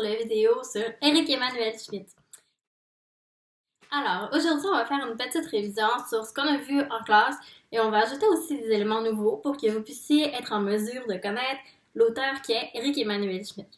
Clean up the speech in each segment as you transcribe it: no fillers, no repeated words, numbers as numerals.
sur la vidéo sur Éric Emmanuel Schmitt. Alors, aujourd'hui, on va faire une petite révision sur ce qu'on a vu en classe et on va ajouter aussi des éléments nouveaux pour que vous puissiez être en mesure de connaître l'auteur qui est Éric Emmanuel Schmitt.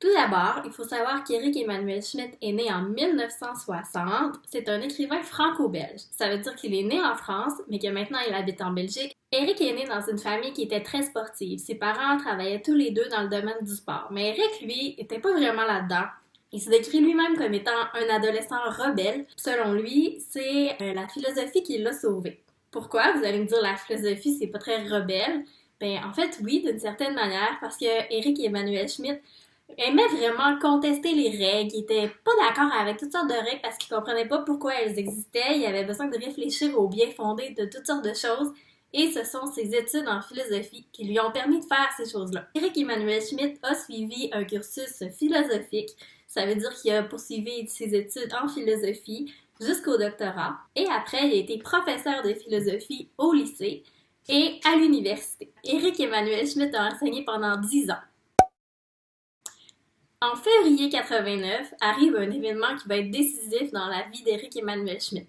Tout d'abord, il faut savoir qu'Éric Emmanuel Schmitt est né en 1960. C'est un écrivain franco-belge. Ça veut dire qu'il est né en France, mais que maintenant il habite en Belgique. Éric est né dans une famille qui était très sportive. Ses parents travaillaient tous les deux dans le domaine du sport. Mais Éric, lui, était pas vraiment là-dedans. Il se décrit lui-même comme étant un adolescent rebelle. Selon lui, c'est la philosophie qui l'a sauvé. Pourquoi? Vous allez me dire la philosophie, c'est pas très rebelle. En fait, oui, d'une certaine manière, parce que Éric Emmanuel Schmitt aimait vraiment contester les règles. Il était pas d'accord avec toutes sortes de règles parce qu'il comprenait pas pourquoi elles existaient. Il avait besoin de réfléchir au bien fondé de toutes sortes de choses. Et ce sont ses études en philosophie qui lui ont permis de faire ces choses-là. Éric Emmanuel Schmitt a suivi un cursus philosophique. Ça veut dire qu'il a poursuivi ses études en philosophie jusqu'au doctorat. Et après, il a été professeur de philosophie au lycée et à l'université. Éric Emmanuel Schmitt a enseigné pendant 10 ans. En février 89, arrive un événement qui va être décisif dans la vie d'Éric Emmanuel Schmitt.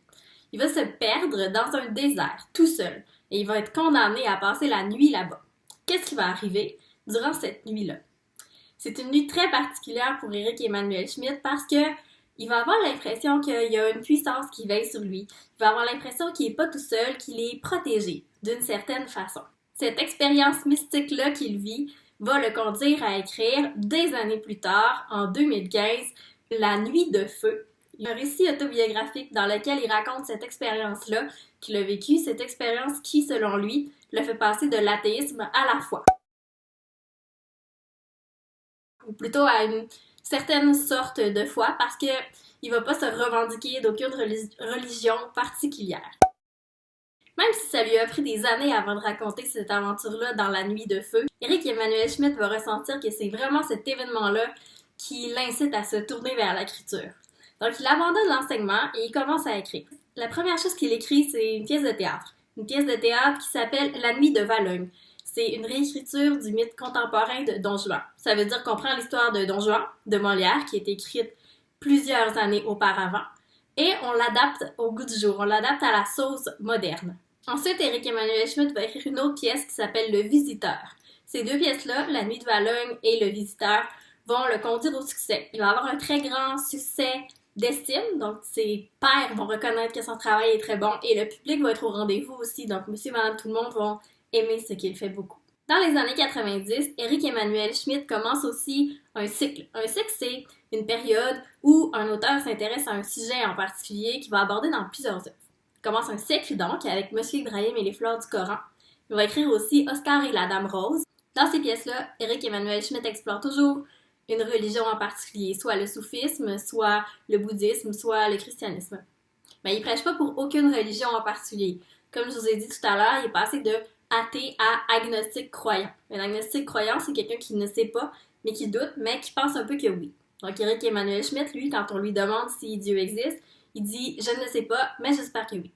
Il va se perdre dans un désert, tout seul, et il va être condamné à passer la nuit là-bas. Qu'est-ce qui va arriver durant cette nuit-là? C'est une nuit très particulière pour Éric Emmanuel Schmitt parce que il va avoir l'impression qu'il y a une puissance qui veille sur lui. Il va avoir l'impression qu'il n'est pas tout seul, qu'il est protégé d'une certaine façon. Cette expérience mystique-là qu'il vit va le conduire à écrire des années plus tard, en 2015, La Nuit de Feu, un récit autobiographique dans lequel il raconte cette expérience-là qu'il a vécue, cette expérience qui, selon lui, le fait passer de l'athéisme à la foi. Ou plutôt à une certaine sorte de foi, parce que il va pas se revendiquer d'aucune religion particulière. Même si ça lui a pris des années avant de raconter cette aventure-là dans La Nuit de Feu, Éric Emmanuel Schmitt va ressentir que c'est vraiment cet événement-là qui l'incite à se tourner vers l'écriture. Donc il abandonne l'enseignement et il commence à écrire. La première chose qu'il écrit, c'est une pièce de théâtre. Une pièce de théâtre qui s'appelle La Nuit de Valogne. C'est une réécriture du mythe contemporain de Don Juan. Ça veut dire qu'on prend l'histoire de Don Juan, de Molière, qui a été écrite plusieurs années auparavant, et on l'adapte au goût du jour, on l'adapte à la sauce moderne. Ensuite, Éric Emmanuel Schmitt va écrire une autre pièce qui s'appelle Le Visiteur. Ces deux pièces-là, La Nuit de Valogne et Le Visiteur, vont le conduire au succès. Il va avoir un très grand succès d'estime, donc ses pairs vont reconnaître que son travail est très bon et le public va être au rendez-vous aussi, donc monsieur, madame, tout le monde vont aimer ce qu'il fait beaucoup. Dans les années 90, Éric Emmanuel Schmitt commence aussi un cycle. Un cycle, c'est une période où un auteur s'intéresse à un sujet en particulier qu'il va aborder dans plusieurs œuvres. Il commence un cycle donc avec Monsieur Ibrahim et les fleurs du Coran. Il va écrire aussi Oscar et la Dame Rose. Dans ces pièces-là, Éric Emmanuel Schmitt explore toujours une religion en particulier, soit le soufisme, soit le bouddhisme, soit le christianisme. Mais il prêche pas pour aucune religion en particulier. Comme je vous ai dit tout à l'heure, il est passé de athée à agnostique croyant. Un agnostique croyant, c'est quelqu'un qui ne sait pas, mais qui doute, mais qui pense un peu que oui. Donc Éric Emmanuel Schmitt, lui, quand on lui demande si Dieu existe, il dit « Je ne le sais pas, mais j'espère que oui ».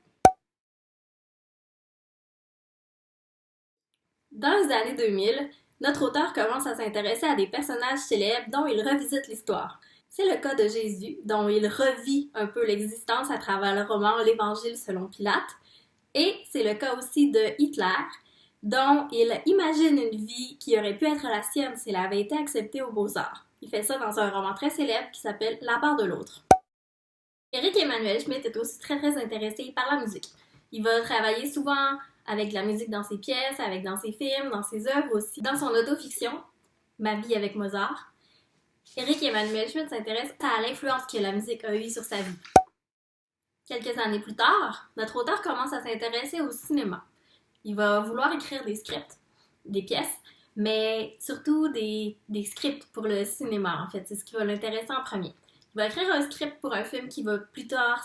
Dans les années 2000, notre auteur commence à s'intéresser à des personnages célèbres dont il revisite l'histoire. C'est le cas de Jésus, dont il revit un peu l'existence à travers le roman L'Évangile selon Pilate, et c'est le cas aussi de Hitler, dont il imagine une vie qui aurait pu être la sienne s'il avait été accepté aux Beaux-Arts. Il fait ça dans un roman très célèbre qui s'appelle La part de l'autre. Éric Emmanuel Schmitt est aussi très intéressé par la musique. Il va travailler souvent avec de la musique dans ses pièces, dans ses films, dans ses œuvres aussi. Dans son autofiction, Ma vie avec Mozart, Éric Emmanuel Schmitt s'intéresse à l'influence que la musique a eue sur sa vie. Quelques années plus tard, notre auteur commence à s'intéresser au cinéma. Il va vouloir écrire des scripts, des pièces, mais surtout des scripts pour le cinéma, en fait. C'est ce qui va l'intéresser en premier. Il va écrire un script pour un film qui va plus tard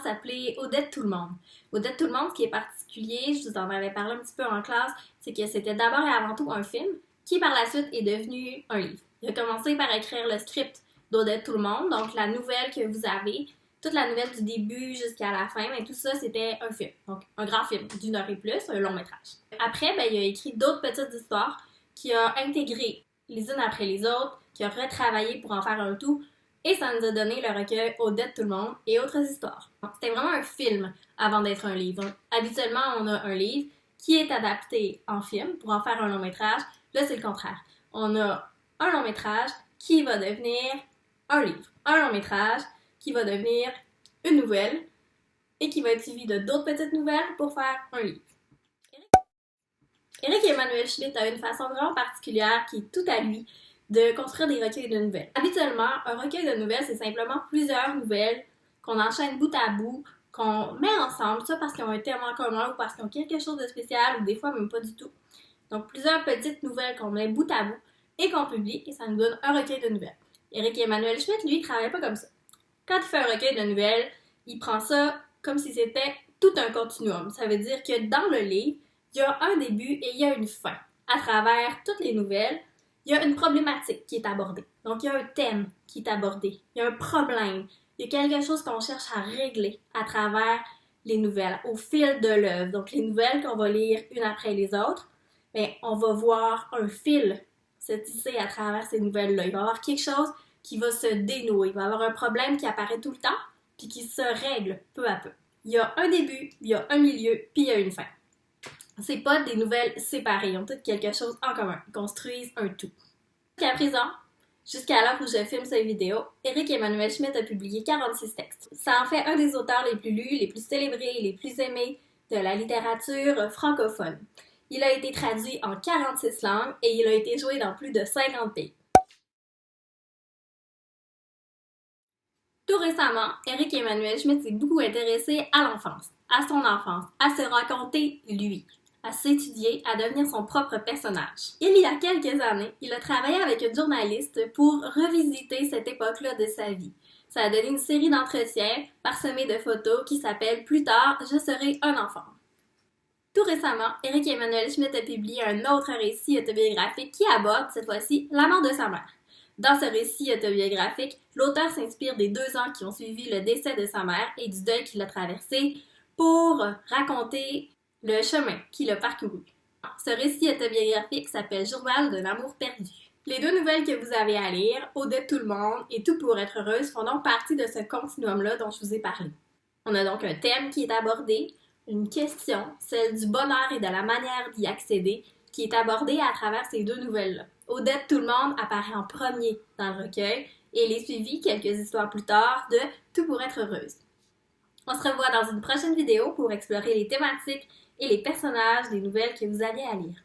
s'appeler Odette Tout le monde. Odette Tout le monde, ce qui est particulier, je vous en avais parlé un petit peu en classe, c'est que c'était d'abord et avant tout un film qui par la suite est devenu un livre. Il a commencé par écrire le script d'Odette Tout le monde, donc la nouvelle que vous avez, toute la nouvelle du début jusqu'à la fin, mais tout ça c'était un film, donc un grand film d'1 heure et plus, un long métrage. Après, il a écrit d'autres petites histoires qu'il a intégrées les unes après les autres, qui a retravaillé pour en faire un tout, et ça nous a donné le recueil Odette Tout le monde et autres histoires. C'était vraiment un film avant d'être un livre. Donc, habituellement, on a un livre qui est adapté en film pour en faire un long métrage. Là, c'est le contraire. On a un long métrage qui va devenir un livre. Un long métrage qui va devenir une nouvelle et qui va être suivi de d'autres petites nouvelles pour faire un livre. Éric Emmanuel Schmitt a une façon vraiment particulière qui est tout à lui de construire des recueils de nouvelles. Habituellement, un recueil de nouvelles, c'est simplement plusieurs nouvelles qu'on enchaîne bout à bout, qu'on met ensemble, ça parce qu'ils ont un thème en commun ou parce qu'ils ont quelque chose de spécial ou des fois même pas du tout. Donc plusieurs petites nouvelles qu'on met bout à bout et qu'on publie et ça nous donne un recueil de nouvelles. Éric Emmanuel Schmitt, lui, il travaille pas comme ça. Quand il fait un recueil de nouvelles, il prend ça comme si c'était tout un continuum. Ça veut dire que dans le livre, il y a un début et il y a une fin. À travers toutes les nouvelles, il y a une problématique qui est abordée. Donc, il y a un thème qui est abordé. Il y a un problème. Il y a quelque chose qu'on cherche à régler à travers les nouvelles, au fil de l'œuvre. Donc, les nouvelles qu'on va lire une après les autres, mais on va voir un fil se tisser à travers ces nouvelles-là. Il va y avoir quelque chose qui va se dénouer. Il va y avoir un problème qui apparaît tout le temps, puis qui se règle peu à peu. Il y a un début, il y a un milieu, puis il y a une fin. C'est pas des nouvelles séparées, ils ont toutes quelque chose en commun. Ils construisent un tout. Jusqu'à présent, jusqu'à l'heure où je filme cette vidéo, Éric Emmanuel Schmitt a publié 46 textes. Ça en fait un des auteurs les plus lus, les plus célébrés, les plus aimés de la littérature francophone. Il a été traduit en 46 langues et il a été joué dans plus de 50 pays. Tout récemment, Éric Emmanuel Schmitt s'est beaucoup intéressé à l'enfance, à son enfance, à se raconter lui, à s'étudier, à devenir son propre personnage. Il y a quelques années, il a travaillé avec une journaliste pour revisiter cette époque-là de sa vie. Ça a donné une série d'entretiens parsemés de photos qui s'appelle « Plus tard, je serai un enfant ». Tout récemment, Éric Emmanuel Schmitt a publié un autre récit autobiographique qui aborde, cette fois-ci, la mort de sa mère. Dans ce récit autobiographique, l'auteur s'inspire des 2 ans qui ont suivi le décès de sa mère et du deuil qu'il a traversé pour raconter le chemin qu'il a parcouru. Ce récit autobiographique s'appelle Journal d'un amour perdu. Les 2 nouvelles que vous avez à lire, Odette Tout le monde et Tout pour être heureuse, font donc partie de ce continuum-là dont je vous ai parlé. On a donc un thème qui est abordé, une question, celle du bonheur et de la manière d'y accéder, qui est abordée à travers ces 2 nouvelles-là. Odette Tout le monde apparaît en premier dans le recueil et elle est suivie quelques histoires plus tard de Tout pour être heureuse. On se revoit dans une prochaine vidéo pour explorer les thématiques et les personnages des nouvelles que vous avez à lire.